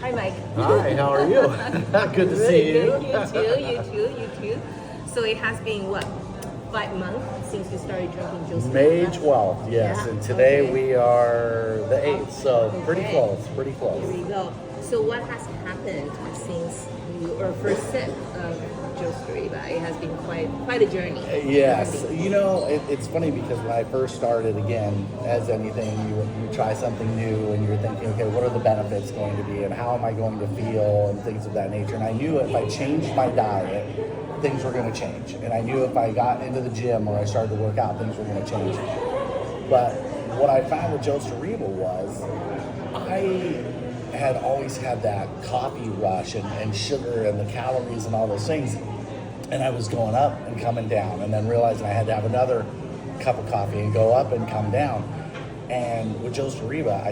Hi, Mike. Hi, how are you? Good to see you. You too. So it has been, what, 5 months since you started drinking JostArriba? May 12th, yes. Yeah? And today Okay. we are the 8th, so pretty Okay. close, pretty Here close. we go. So what has happened since your first sip of JostArriba? It has been quite a journey. Yes, you know, it's funny because when I first started, again, as anything, you try something new and you're thinking, okay, what are the benefits going to be and how am I going to feel and things of that nature. And I knew if I changed my diet, things were going to change. And I knew if I got into the gym or I started to work out, things were going to change. But what I found with JostArriba was I had always had that coffee rush and sugar and the calories and all those things. And I was going up and coming down and then realizing I had to have another cup of coffee and go up and come down. And with JostArriba,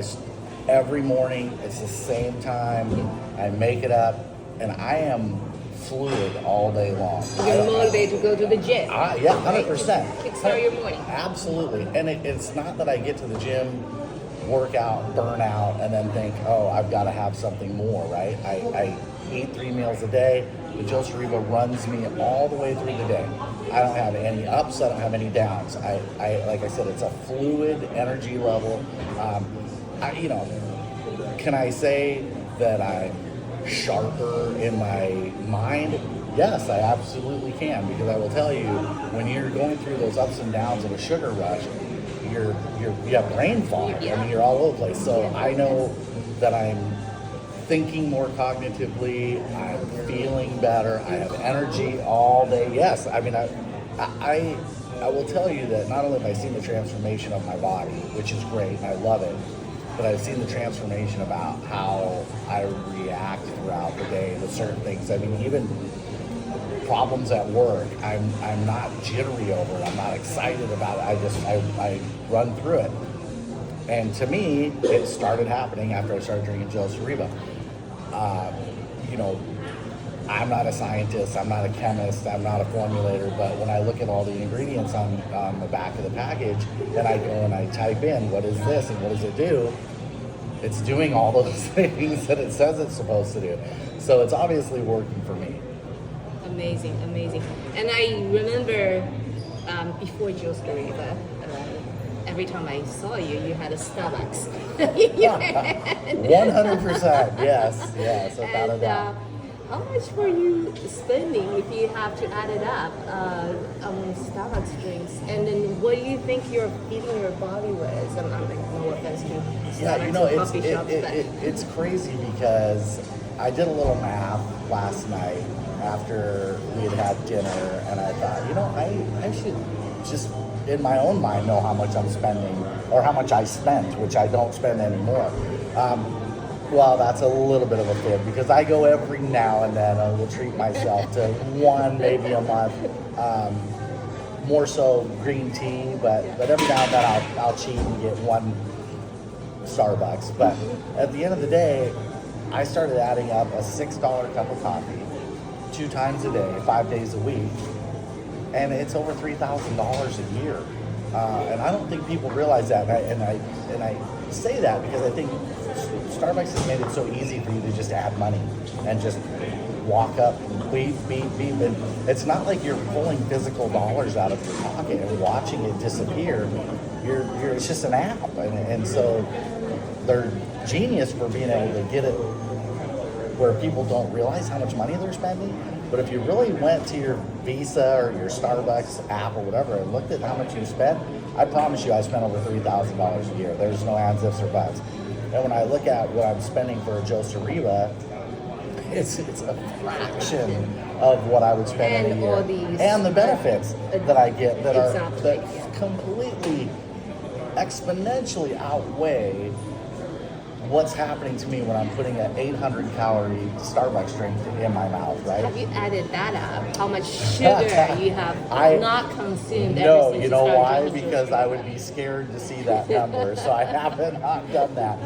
every morning, it's the same time, I make it up, and I am fluid all day long. You're motivated to go to the gym. Yeah, 100%. Kickstart your morning. Absolutely. And it's not that I get to the gym, work out, burn out, and then think, oh, I've got to have something more, right? I eat 3 meals a day. The JostArriba runs me all the way through the day. I don't have any ups, I don't have any downs. I like I said, it's a fluid energy level. Can I say that I'm sharper in my mind? Yes, I absolutely can, because I will tell you, when you're going through those ups and downs of a sugar rush, you have brain fog. I mean, you're all over the place. So I know that I'm thinking more cognitively, I'm feeling better, I have energy all day. Yes, I mean, I will tell you that not only have I seen the transformation of my body, which is great, and I love it, but I've seen the transformation about how I react throughout the day to certain things. I mean, even problems at work, I'm not jittery over it, I'm not excited about it, I run through it. And to me, it started happening after I started drinking JostArriba. I'm not a scientist, I'm not a chemist, I'm not a formulator, but when I look at all the ingredients on the back of the package, then I go and I type in, what is this and what does it do? It's doing all those things that it says it's supposed to do. So it's obviously working for me. Amazing. And I remember before JostArriba, every time I saw you, you had a Starbucks. 100%, yes, without a doubt. How much were you spending, if you have to add it up, on Starbucks drinks? And then what do you think you're feeding your body with? I'm like, no offense to Starbucks or coffee shops, but it's crazy because I did a little math last night after we had dinner, and I thought, I should just, in my own mind, know how much I'm spending, or how much I spent, which I don't spend anymore. Well, that's a little bit of a fib, because I go every now and then, I will treat myself to one, maybe a month, more so green tea, but every now and then I'll cheat and get one Starbucks. But at the end of the day, I started adding up a $6 cup of coffee 2 times a day, 5 days a week, and it's over $3,000 a year. And I don't think people realize that. And I say that because I think Starbucks has made it so easy for you to just add money and just walk up and beep. And it's not like you're pulling physical dollars out of your pocket and watching it disappear. It's just an app. And so they're genius for being able to get it where people don't realize how much money they're spending. But if you really went to your Visa or your Starbucks app or whatever and looked at how much you spent, I promise you I spent over $3,000 a year. There's no ands, ifs, or buts. And when I look at what I'm spending for a JostArriba, it's a fraction of what I would spend in a year. All these, and the benefits that I get that exactly. Completely exponentially outweigh what's happening to me when I'm putting an 800-calorie Starbucks drink in my mouth, right? Have you added that up? How much sugar you have not consumed? No, ever since you know why? drinking Because I would be scared to see that number, so I haven't not done that.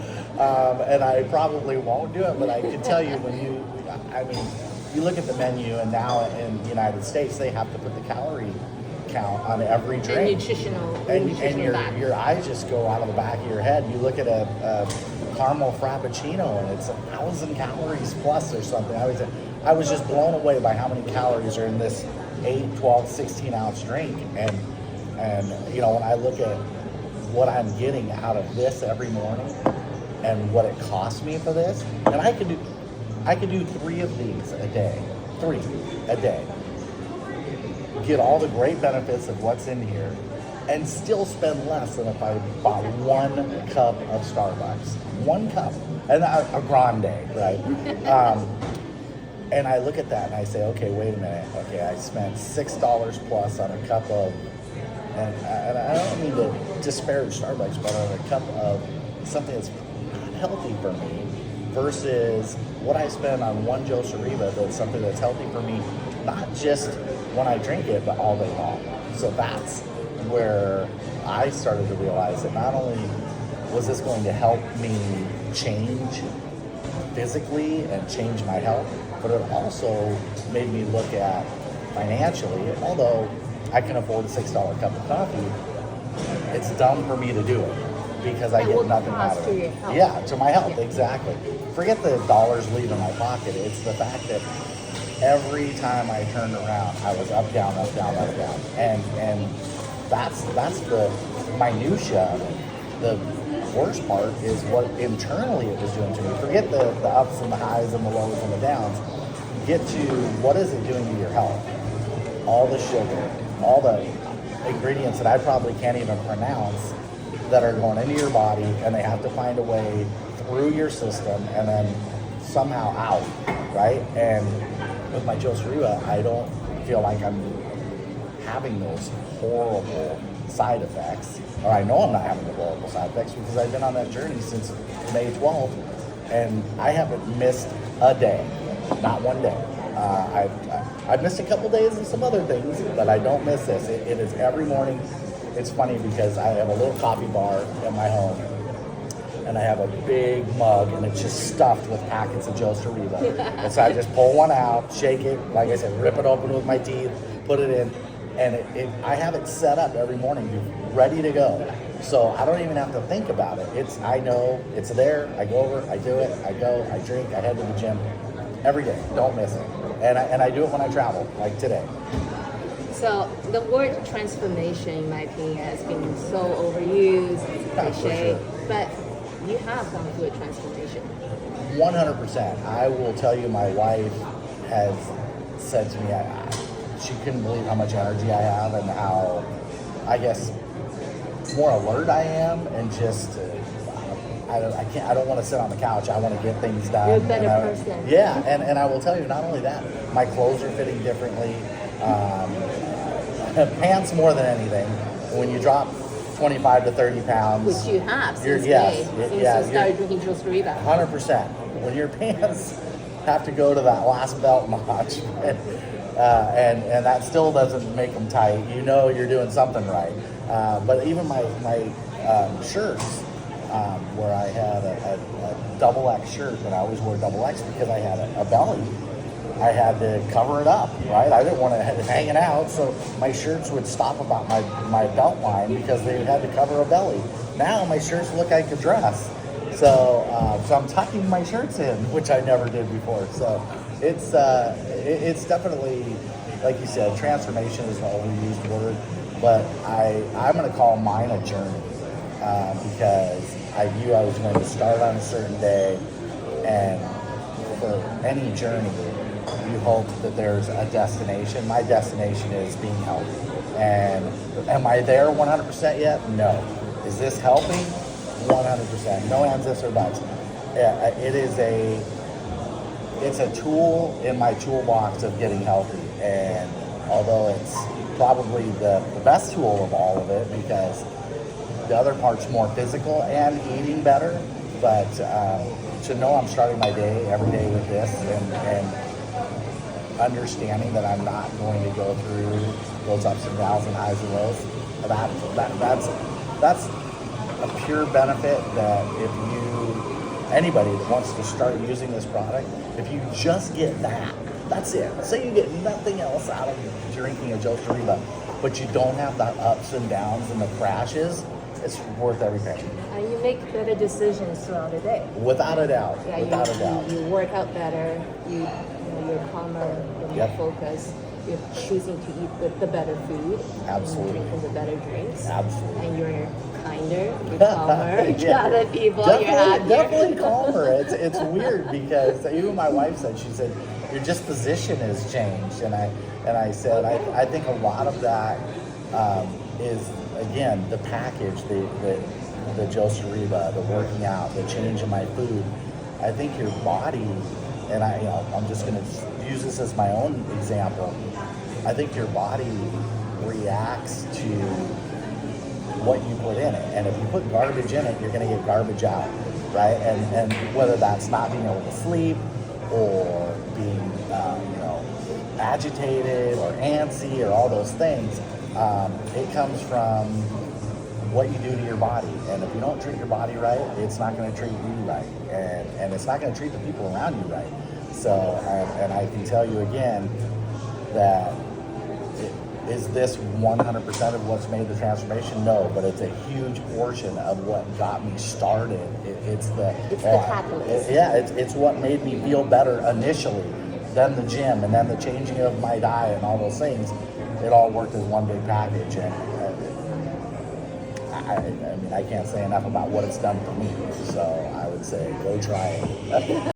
And I probably won't do it, but I can tell you you look at the menu, and now in the United States, they have to put the calorie count on every And drink. nutritional And value. your eyes just go out of the back of your head. You look at a caramel frappuccino and it's 1,000 calories plus or something. I was just blown away by how many calories are in this 8, 12, 16 ounce drink. And you know, when I look at what I'm getting out of this every morning and what it costs me for this, and I could do 3 of these a day. 3 a day. Get all the great benefits of what's in here and still spend less than if I bought 1 cup of Starbucks. 1 cup. And a grande, right? And I look at that and I say, okay, wait a minute. Okay, I spent $6 plus on a cup of, and I don't mean to disparage Starbucks, but on a cup of something that's not healthy for me versus what I spend on one JostArriba that's something that's healthy for me, not just when I drink it, but all day long. So that's where I started to realize that not only was this going to help me change physically and change my health, but it also made me look at financially, although I can afford a $6 cup of coffee, it's dumb for me to do it because I get nothing out of it. Yeah, to my health, exactly. Forget the dollars leaving my pocket. It's the fact that every time I turned around, I was up, down, up, down, up, down. And that's the minutia. The worst part is what internally it was doing to me. Forget the ups and the highs and the lows and the downs. Get to what is it doing to your health? All the sugar, all the ingredients that I probably can't even pronounce that are going into your body, and they have to find a way through your system and then somehow out, right? And with my JostArriba, I don't feel like I'm having those horrible side effects, or I know I'm not having the horrible side effects because I've been on that journey since May 12th, and I haven't missed a day, not one day. I've missed a couple days of some other things, but I don't miss this. It is every morning. It's funny because I have a little coffee bar in my home, and I have a big mug, and it's just stuffed with packets of JostArriba. And so I just pull one out, shake it, like I said, rip it open with my teeth, put it in, and I have it set up every morning, ready to go. So I don't even have to think about it. I know it's there. I go over, I do it, I go, I drink, I head to the gym every day. Don't miss it. And I do it when I travel, like today. So the word transformation, in my opinion, has been so overused, it's cliche, but you have gone through a transformation. 100%. I will tell you, my wife has said to me, she couldn't believe how much energy I have and how, I guess, more alert I am, and just I don't want to sit on the couch. I want to get things done. You're a better person. Yeah, and I will tell you, not only that, my clothes are fitting differently. Pants more than anything. When you drop 25 to 30 pounds, which you have since yes, May, since you started drinking JostArriba. 100%. When your pants have to go to that last belt notch, and that still doesn't make them tight, you know you're doing something right. But even my shirts, where I had a double X shirt, and I always wore double X because I had a belly. I had to cover it up, right? I didn't want it hanging out, so my shirts would stop about my belt line because they had to cover a belly. Now my shirts look like a dress. So I'm tucking my shirts in, which I never did before. So it's definitely, like you said, transformation is an overused word, but I'm going to call mine a journey because I knew I was going to start on a certain day, and for any journey, you hope that there's a destination. My destination is being healthy. And am I there 100% yet? No. Is this helping? 100%. No ands, ifs, or buts. Yeah, it's a tool in my toolbox of getting healthy. And although it's probably the best tool of all of it, because the other part's more physical and eating better, but to know I'm starting my day every day with this, and understanding that I'm not going to go through those ups and downs and highs and lows, that's a pure benefit that anybody that wants to start using this product, if you just get that's it. Say you get nothing else out of drinking a JostArriba, but you don't have the ups and downs and the crashes, it's worth every penny. And you make better decisions throughout the day. Without a doubt. Yeah, Without a doubt. you work out better. You're calmer. You're Yep. more focused. You're choosing to eat the better food. Absolutely. Drinking the better drinks. Absolutely. And you're kinder. You're calmer to Yeah. other people. You're happier. Definitely calmer. It's weird because even my wife said, she said, your disposition has changed. And I said, I think a lot of that is, again, the package, the JostArriba, the working out, the change in my food. I think your body, and I'm just going to use this as my own example. I think your body reacts to what you put in it, and if you put garbage in it, you're going to get garbage out, right? And whether that's not being able to sleep or being agitated or antsy or all those things, it comes from what you do to your body. And if you don't treat your body right, it's not going to treat you right, and it's not going to treat the people around you right. So, and I can tell you again that is this 100% of what's made the transformation? No, but it's a huge portion of what got me started. It's the catalyst. It's what made me feel better initially, then the gym, and then the changing of my diet and all those things. It all worked as one big package, and I mean, I can't say enough about what it's done for me. So I would say, go try it.